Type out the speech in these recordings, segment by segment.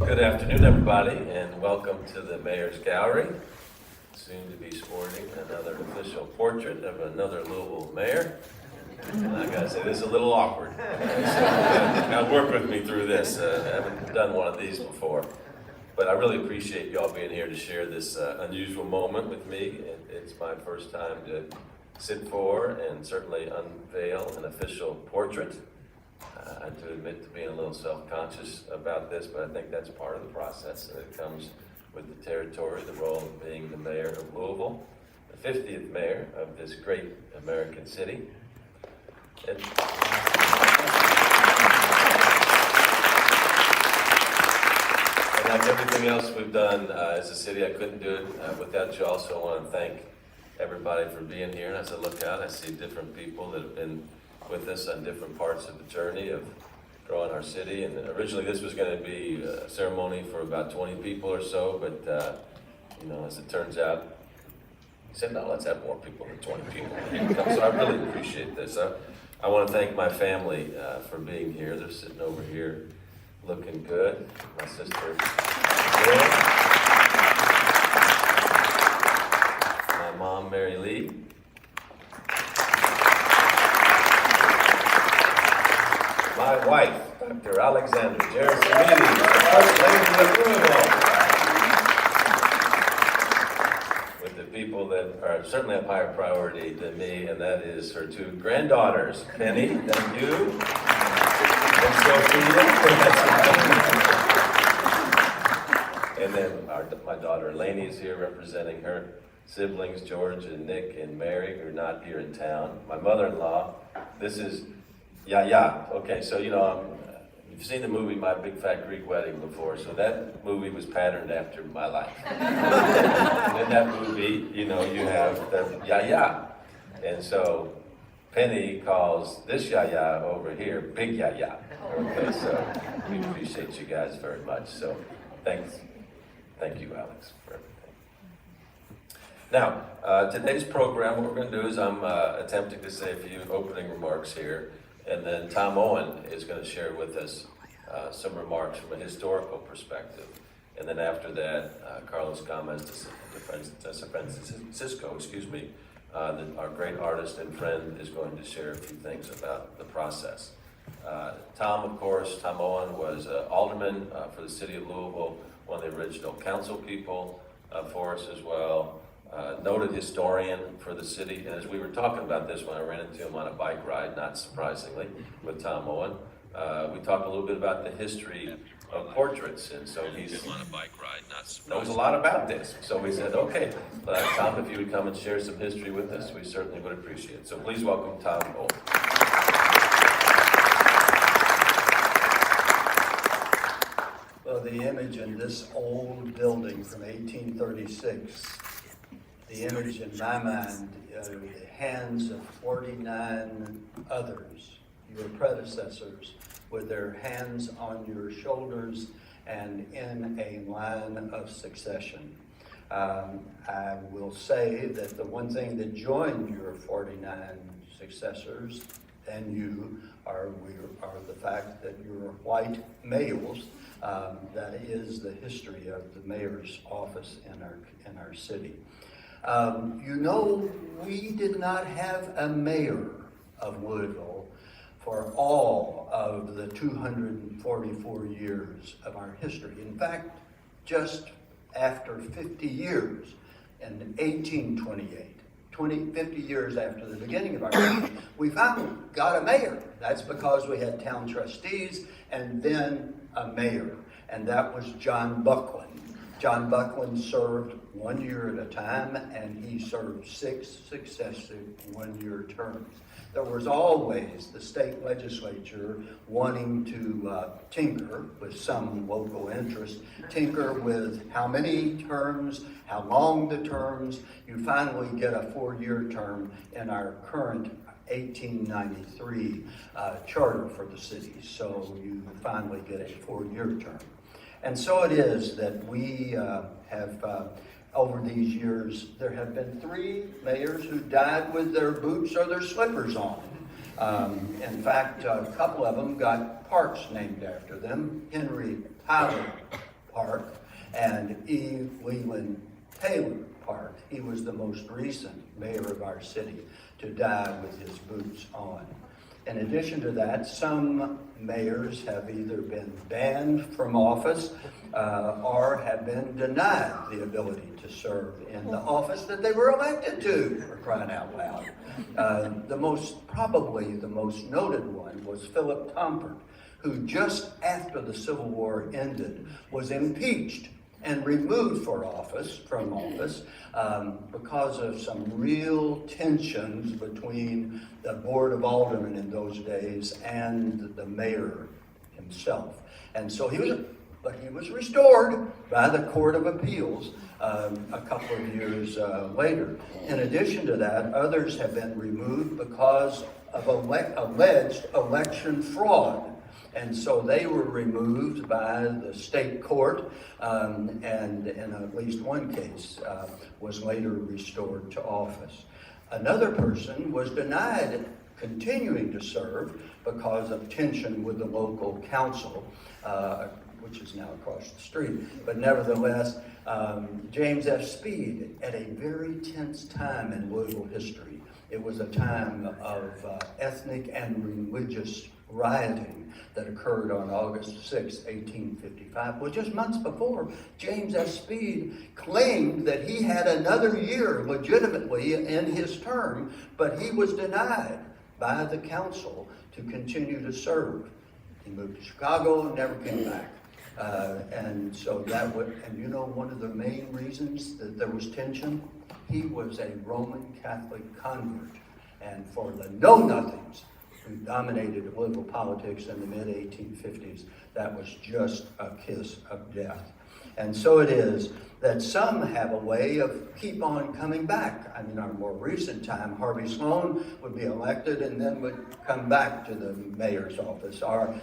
Good afternoon, everybody, and welcome to the Mayor's Gallery. Soon to be sporting another official portrait of another Louisville mayor. And I gotta say, this is a little awkward. So gotta work with me through this. I haven't done one of these before. But I really appreciate you all being here to share this unusual moment with me. It's my first time to sit for and certainly unveil an official portrait. I do admit to being a little self-conscious about this, but I think that's part of the process. It comes with the territory, the role of being the mayor of Louisville, the 50th mayor of this great American city. And like everything else we've done as a city, I couldn't do it without you. Also, I want to thank everybody for being here. And as I look out, I see different people that have been with us on different parts of the journey of growing our city. And originally this was going to be a ceremony for about 20 people or so, but as it turns out, he said, no, let's have more people than 20 people. So I really appreciate this. I want to thank my family for being here. They're sitting over here looking good. My sister, Lynn. My mom, Mary Lee. My wife, Dr. Alexander Jerry, First Lady of Louisville. With the people that are certainly of higher priority than me, and that is her two granddaughters, Penny, thank you, and Sophia. And then my daughter Lainey is here representing her siblings, George and Nick and Mary, who are not here in town. My mother-in-law, this is Yeah. Okay, so you've seen the movie My Big Fat Greek Wedding before, so that movie was patterned after my life. And in that movie, you have the ya. And so Penny calls this ya over here Big Ya. Okay, so we appreciate you guys very much. So thank you, Alex, for everything. Now, today's program, what we're going to do is I'm attempting to say a few opening remarks here. And then Tom Owen is going to share with us some remarks from a historical perspective. And then after that, Carlos Gomez de Francisco, our great artist and friend, is going to share a few things about the process. Tom Owen was alderman for the city of Louisville, one of the original council people for us as well. Noted historian for the city, and as we were talking about this when I ran into him on a bike ride, not surprisingly, with Tom Owen, we talked a little bit about the history of portraits, and so he's on a bike ride, knows a lot about this. So we said, okay, Tom, if you would come and share some history with us, we certainly would appreciate it. So please welcome Tom Owen. Well, the image in this old building from 1836, the image in my mind, the hands of 49 others, your predecessors, with their hands on your shoulders and in a line of succession. I will say that the one thing that joined your 49 successors and you are the fact that you're white males. That is the history of the mayor's office in our city. We did not have a mayor of Louisville for all of the 244 years of our history. In fact, just after 50 years, in 1828, 50 years after the beginning of our history, we finally got a mayor. That's because we had town trustees and then a mayor, and that was John Buckland. John Buckland served 1 year at a time, and he served 6 successive one-year terms. There was always the state legislature wanting to tinker with some local interest, tinker with how many terms, how long the terms. You finally get a 4-year term in our current 1893 charter for the city. So you finally get a 4-year term. And so it is that we have, over these years, there have been 3 mayors who died with their boots or their slippers on. In fact, a couple of them got parks named after them. Henry Tyler Park, and E. Leland Taylor Park. He was the most recent mayor of our city to die with his boots on. In addition to that, some mayors have either been banned from office or have been denied the ability to serve in the office that they were elected to, for crying out loud. Probably the most noted one was Philip Tompert, who just after the Civil War ended was impeached and removed from office because of some real tensions between the Board of Aldermen in those days and the mayor himself. And so he was restored by the Court of Appeals a couple of years later. In addition to that, others have been removed because of alleged election fraud. And so they were removed by the state court, and in at least one case was later restored to office. Another person was denied continuing to serve because of tension with the local council, which is now across the street. But nevertheless, James F. Speed, at a very tense time in Louisville history. It was a time of ethnic and religious rioting that occurred on August 6, 1855. Well, just months before, James F. Speed claimed that he had another year legitimately in his term, but he was denied by the council to continue to serve. He moved to Chicago and never came back. And so you know one of the main reasons that there was tension? He was a Roman Catholic convert. And for the know-nothings who dominated Louisville politics in the mid-1850s, that was just a kiss of death. And so it is that some have a way of keep on coming back. I mean, our more recent time, Harvey Sloan would be elected and then would come back to the mayor's office, or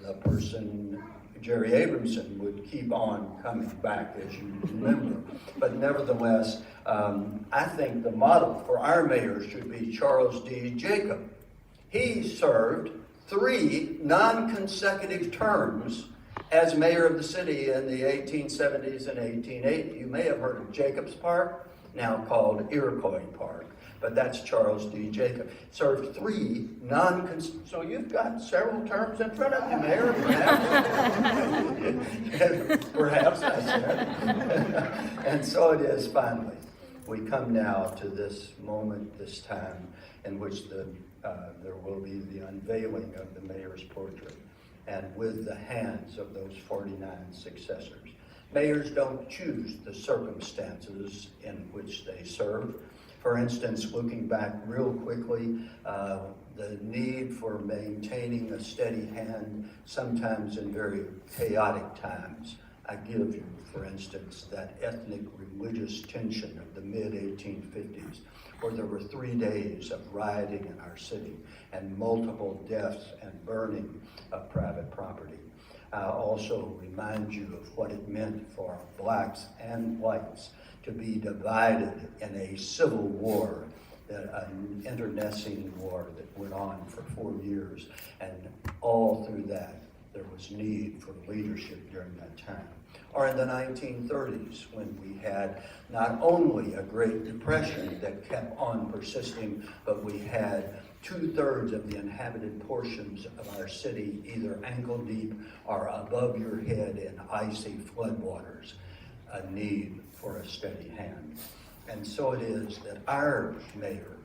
the person, Jerry Abramson, would keep on coming back, as you remember. But nevertheless, I think the model for our mayor should be Charles D. Jacob. He served 3 non-consecutive terms as mayor of the city in the 1870s and 1880s. You may have heard of Jacobs Park, now called Iroquois Park, but that's Charles D. Jacob. Served 3 so you've got several terms in front of you, Mayor, perhaps. Perhaps, I said. And so it is finally. We come now to this moment, this time, in which there will be the unveiling of the mayor's portrait, and with the hands of those 49 successors. Mayors don't choose the circumstances in which they serve. For instance, looking back real quickly, the need for maintaining a steady hand, sometimes in very chaotic times. I give you, for instance, that ethnic religious tension of the mid-1850s, where there were 3 days of rioting in our city and multiple deaths and burning of private property. I'll also remind you of what it meant for blacks and whites to be divided in a civil war, an internecine war that went on for 4 years. And all through that, there was need for leadership during that time. Or in the 1930s, when we had not only a Great Depression that kept on persisting, but we had 2/3 of the inhabited portions of our city either ankle deep or above your head in icy floodwaters, a need for a steady hand. And so it is that our mayor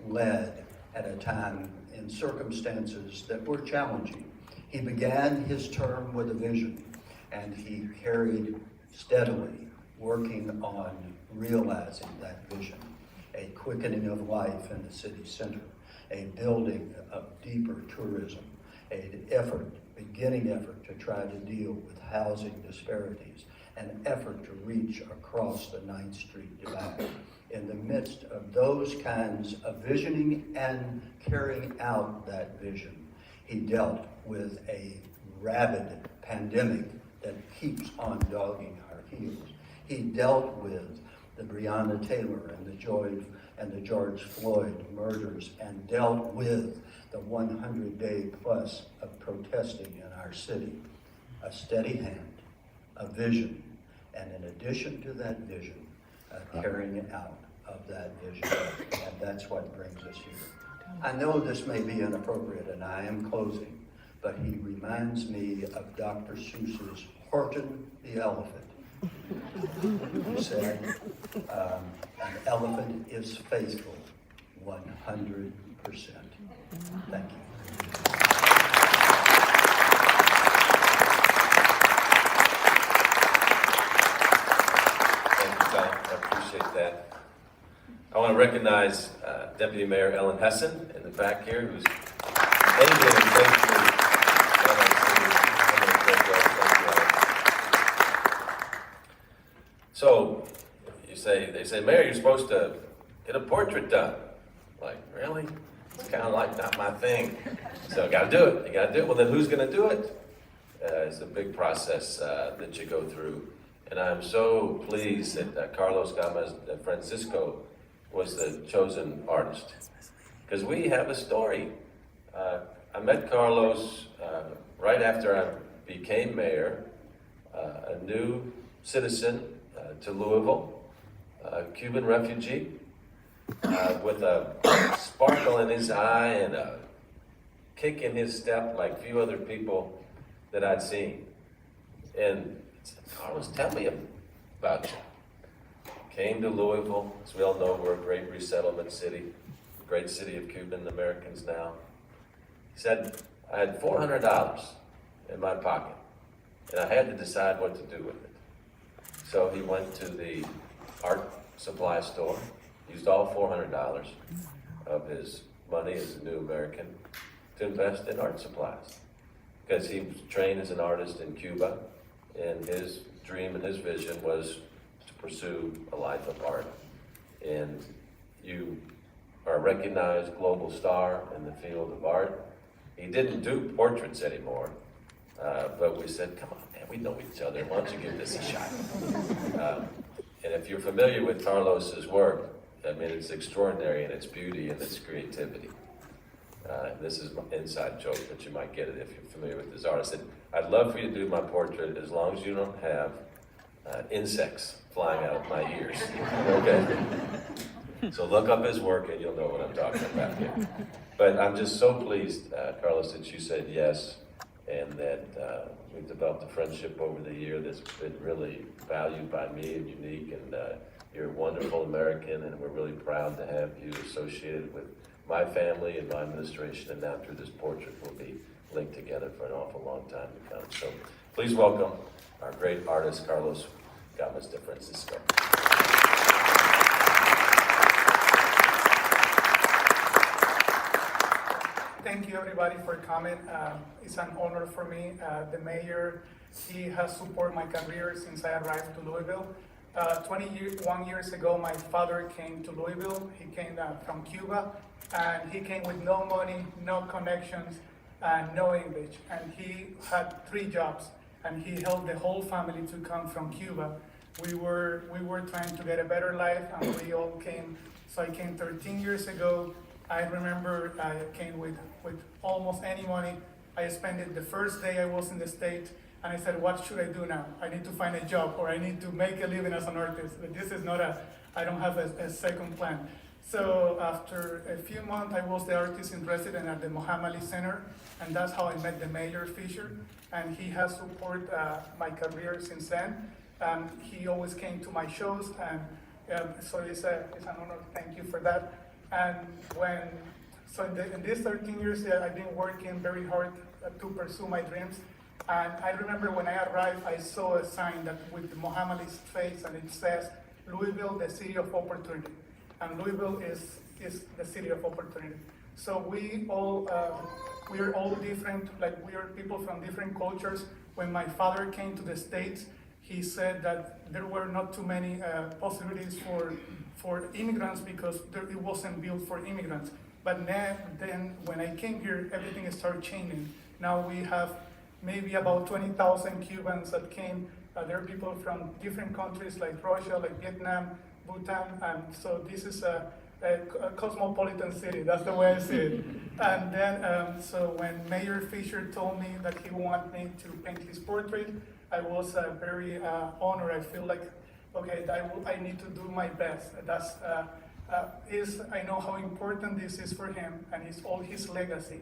led at a time in circumstances that were challenging. He began his term with a vision, and he carried steadily, working on realizing that vision. A quickening of life in the city center, a building of deeper tourism, an beginning effort to try to deal with housing disparities, an effort to reach across the 9th Street divide. In the midst of those kinds of visioning and carrying out that vision, he dealt with a rabid pandemic that keeps on dogging our heels. He dealt with the Breonna Taylor and the George Floyd murders, and dealt with the 100-day plus of protesting in our city. A steady hand, a vision, and in addition to that vision, carrying out of that vision, and that's what brings us here. I know this may be inappropriate, and I am closing, but he reminds me of Dr. Seuss's Horton the Elephant. He said, an elephant is faithful 100%. Thank you. Thank you, Tom. I appreciate that. I want to recognize Deputy Mayor Ellen Hessen in the back here, who's ably and faithfully done our city. Thank you, Ellen. So, they say, Mayor, you're supposed to get a portrait done. Like, really? It's kind of like not my thing. So, you got to do it. You got to do it. Well, then who's going to do it? It's a big process that you go through. And I'm so pleased that Carlos Gomez Francisco was the chosen artist. Because we have a story. I met Carlos right after I became mayor, a new citizen to Louisville, a Cuban refugee, with a sparkle in his eye and a kick in his step like few other people that I'd seen. And I said, Carlos, tell me about you. Came to Louisville. As we all know, we're a great resettlement city, great city of Cuban Americans now. He said, I had $400 in my pocket, and I had to decide what to do with it. So he went to the art supply store, used all $400 of his money as a new American to invest in art supplies. Because he was trained as an artist in Cuba, and his dream and his vision was to pursue a life of art. And you are a recognized global star in the field of art. He didn't do portraits anymore, but we said, come on, man, we know each other. Why don't you give this a shot? And if you're familiar with Carlos's work, I mean, it's extraordinary in its beauty and its creativity. This is my inside joke, but you might get it if you're familiar with his art. I said, I'd love for you to do my portrait as long as you don't have insects flying out of my ears, okay? So look up his work and you'll know what I'm talking about here. But I'm just so pleased, Carlos, that you said yes, and that we've developed a friendship over the year that's been really valued by me and unique, and you're a wonderful American, and we're really proud to have you associated with my family and my administration, and now through this portrait we'll be linked together for an awful long time to come. So please welcome our great artist, Carlos Gomez de Francisco. Thank you everybody for coming. It's an honor for me. The mayor, he has supported my career since I arrived to Louisville. 21 years ago, my father came to Louisville. He came from Cuba, and he came with no money, no connections, and no English. And he had 3 jobs, and he helped the whole family to come from Cuba. We were trying to get a better life, and we all came. So I came 13 years ago. I remember I came with almost any money. I spent it the first day I was in the States, and I said, what should I do now? I need to find a job, or I need to make a living as an artist. But this is not I don't have a second plan. So after a few months, I was the artist in residence at the Muhammad Ali Center, and that's how I met the mayor, Fischer, and he has supported my career since then. He always came to my shows, and so it's an honor. Thank you for that. And in these 13 years, I've been working very hard to pursue my dreams. And I remember when I arrived, I saw a sign that with Muhammad Ali's face, and it says, Louisville, the city of opportunity. And Louisville is the city of opportunity. So we are all different, like we are people from different cultures. When my father came to the States, he said that there were not too many possibilities for immigrants because it wasn't built for immigrants. But then when I came here, everything started changing. Now we have maybe about 20,000 Cubans that came. There are people from different countries like Russia, like Vietnam, Bhutan, and so this is a cosmopolitan city. That's the way I see it. And then, so when Mayor Fischer told me that he wanted me to paint his portrait, I was very honored. I feel like, okay, I need to do my best. I know how important this is for him, and it's all his legacy.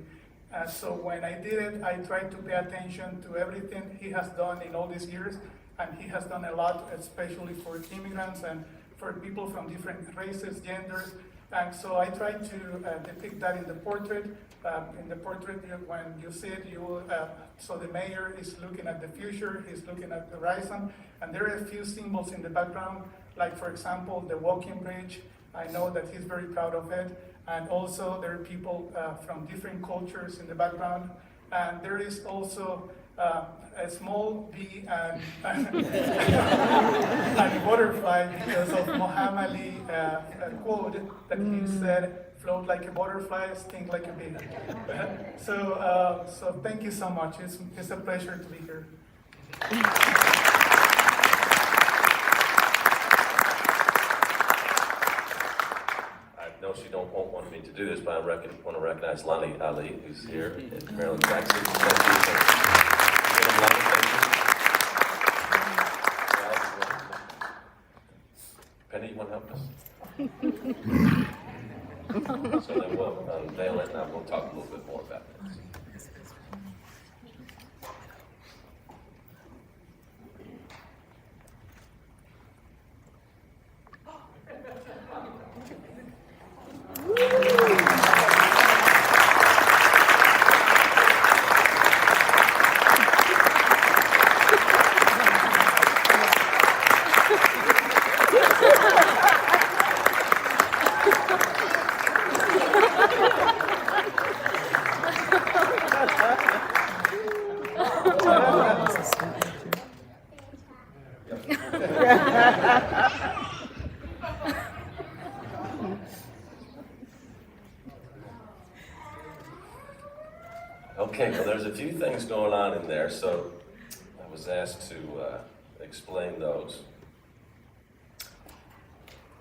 So when I did it, I tried to pay attention to everything he has done in all these years, and he has done a lot, especially for immigrants and for people from different races, genders. And so I tried to depict that in the portrait. When you see it, you will, so the mayor is looking at the future, he's looking at the horizon, and there are a few symbols in the background, like for example, the walking bridge. I know that he's very proud of it. And also there are people from different cultures in the background. And there is also a small bee and, and a butterfly because of Muhammad Ali quote that he said, float like a butterfly, sting like a bee. So thank you so much. It's a pleasure to be here. I know she don't want me to do this, but I want to recognize Lonnie Ali, who's here in Maryland, Texas. Thank you. Lonnie, thank you. Penny, you want to help us? So then we'll unveil it, and we'll talk a little bit more about this. Okay, well, there's a few things going on in there, so I was asked to explain those.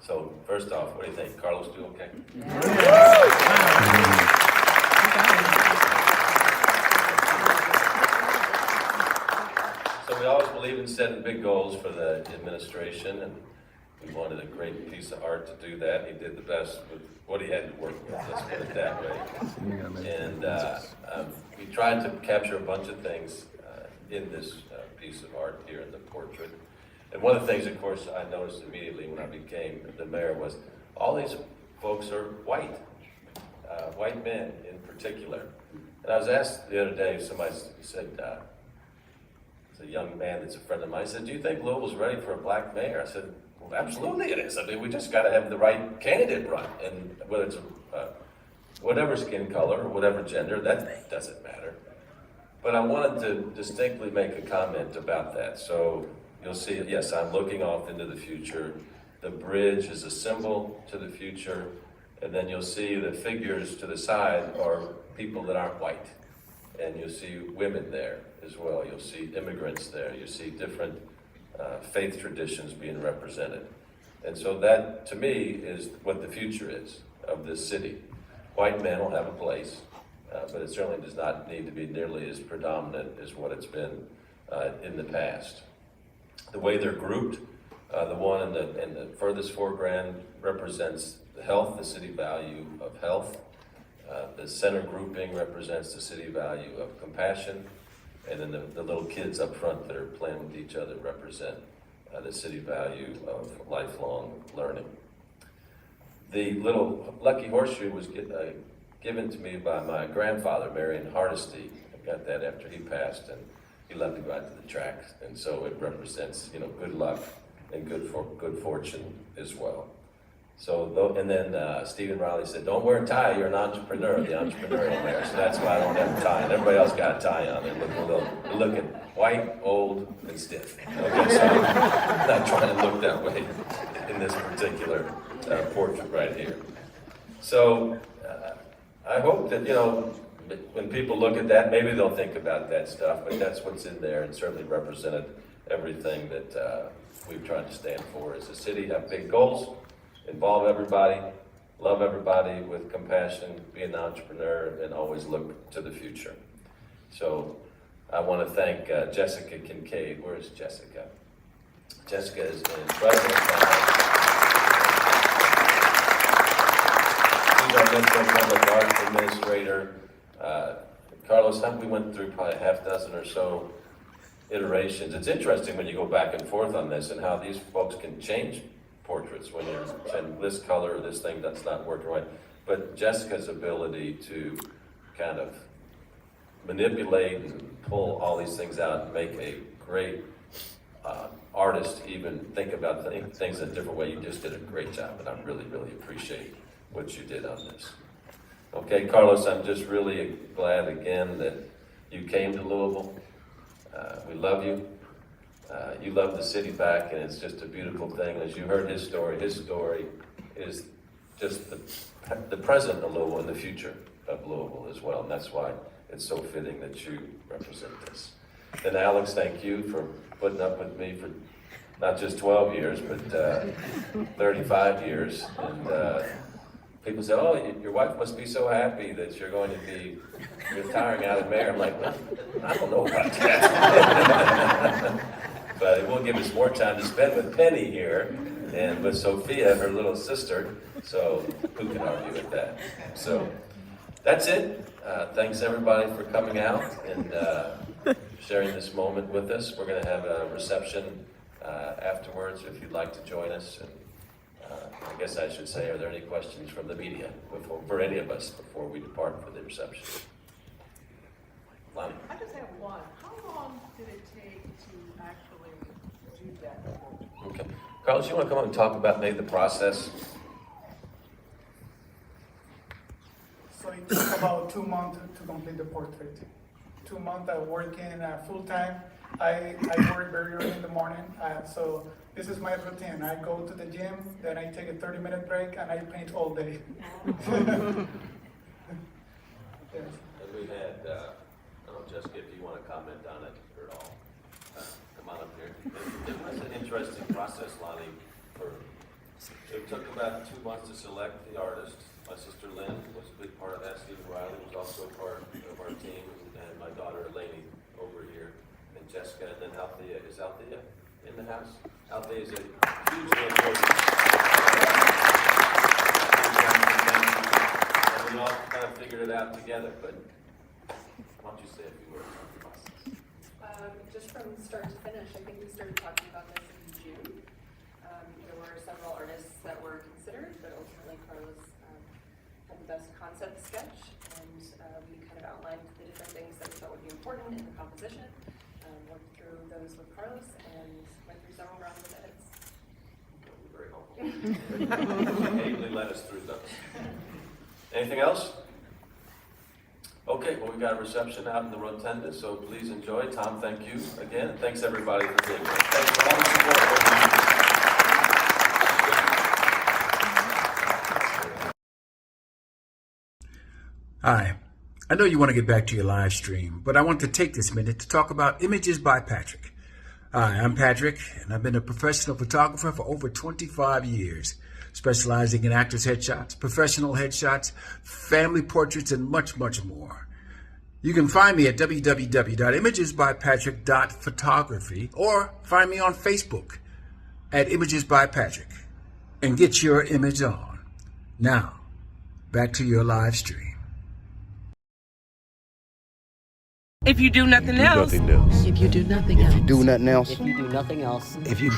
So, first off, what do you think? Carlos, do okay? So we always believe in setting big goals for the administration, and we wanted a great piece of art to do that. He did the best with what he had to work with, let's put it that way. And we tried to capture a bunch of things in this piece of art here in the portrait. And one of the things, of course, I noticed immediately when I became the mayor was all these folks are white men in particular. And I was asked the other day, somebody said, it's a young man that's a friend of mine, he said, do you think Louisville's ready for a black mayor? I said, well, absolutely it is. I mean, we just got to have the right candidate run. And whether it's whatever skin color or whatever gender, that doesn't matter. But I wanted to distinctly make a comment about that. So you'll see, yes, I'm looking off into the future. The bridge is a symbol to the future. And then you'll see the figures to the side are people that aren't white. And you'll see women there as well. You'll see immigrants there. You'll see different faith traditions being represented. And so that, to me, is what the future is of this city. White men will have a place, but it certainly does not need to be nearly as predominant as what it's been in the past. The way they're grouped, the one in the furthest foreground represents the health, the city value of health. The center grouping represents the city value of compassion. And then the little kids up front that are playing with each other represent the city value of lifelong learning. The little lucky horseshoe was given to me by my grandfather, Marion Hardesty. I got that after he passed, and he loved to go out to the track. And so it represents, good luck and good fortune as well. So, and then Stephen Riley said, don't wear a tie, you're an entrepreneur, the entrepreneurial mayor. So that's why I don't have a tie. And everybody else got a tie on. They're looking white, old, and stiff. Okay, so I'm not trying to look that way in this particular portrait right here. So I hope that, when people look at that, maybe they'll think about that stuff, but that's what's in there and certainly represented everything that we've tried to stand for as a city, have big goals, involve everybody, love everybody with compassion, be an entrepreneur, and always look to the future. So I want to thank Jessica Kincaid. Where is Jessica? Jessica is in president now. She's our Metro Public Arts Administrator. Carlos, we went through probably a half dozen or so iterations. It's interesting when you go back and forth on this and how these folks can change portraits when you're saying this color or this thing that's not working right. But Jessica's ability to kind of manipulate and pull all these things out and make a great artist even think about things in a different way. You just did a great job, and I really, really appreciate what you did on this. Okay, Carlos, I'm just really glad again that you came to Louisville. We love you. You love the city back, and it's just a beautiful thing. As you heard his story is just the present of Louisville and the future of Louisville as well, and that's why it's so fitting that you represent this. And Alex, thank you for putting up with me for not just 12 years, but 35 years. And people say, oh, your wife must be so happy that you're going to be retiring out of mayor. I'm like, well, I don't know about that. But it will give us more time to spend with Penny here and with Sophia, her little sister. So who can argue with that? So that's it. Thanks everybody for coming out and sharing this moment with us. We're going to have a reception afterwards if you'd like to join us. And I guess I should say, are there any questions from the media for any of us before we depart for the reception? Lonnie? I just have one. How long did it take to actually do that? Okay. Carlos, you want to come up and talk about maybe the process? So it took about 2 months to complete the portrait. 2 months I work in full time. I work very early in the morning, so this is my routine. I go to the gym, then I take a 30-minute break, and I paint all day. Yes. And we had, I don't know, Jessica, if you want to comment on it or at all. Come on up here. It was an interesting process, Lonnie. It took about 2 months to select the artist. My sister Lynn was a big part of that. Stephen Riley was also a part of our team, and my daughter Elaine over here, and Jessica, and then Althea. Is Althea in the house? Althea is a hugely important. And we all kind of figured it out together, but why don't you say a few words about the process? Just from start to finish, I think we started talking about this in June. There were several artists that were considered, but ultimately Carlos had the best concept sketch, and we kind of outlined the different things that we thought would be important in the composition, worked through those with Carlos, and went through several rounds of edits. Very helpful. Ably led us through those. Anything else? Okay, well, we've got a reception out in the rotunda, so please enjoy. Tom, thank you again, and thanks everybody for being here. Thanks for all the support. Hi. I know you want to get back to your live stream, but I want to take this minute to talk about Images by Patrick. Hi, I'm Patrick, and I've been a professional photographer for over 25 years, specializing in actors' headshots, professional headshots, family portraits, and much, much more. You can find me at www.imagesbypatrick.photography or find me on Facebook at Images by Patrick and get your image on. Now, back to your live stream. If you do nothing else. If you do nothing else. Do nothing else. If you do nothing else. If you do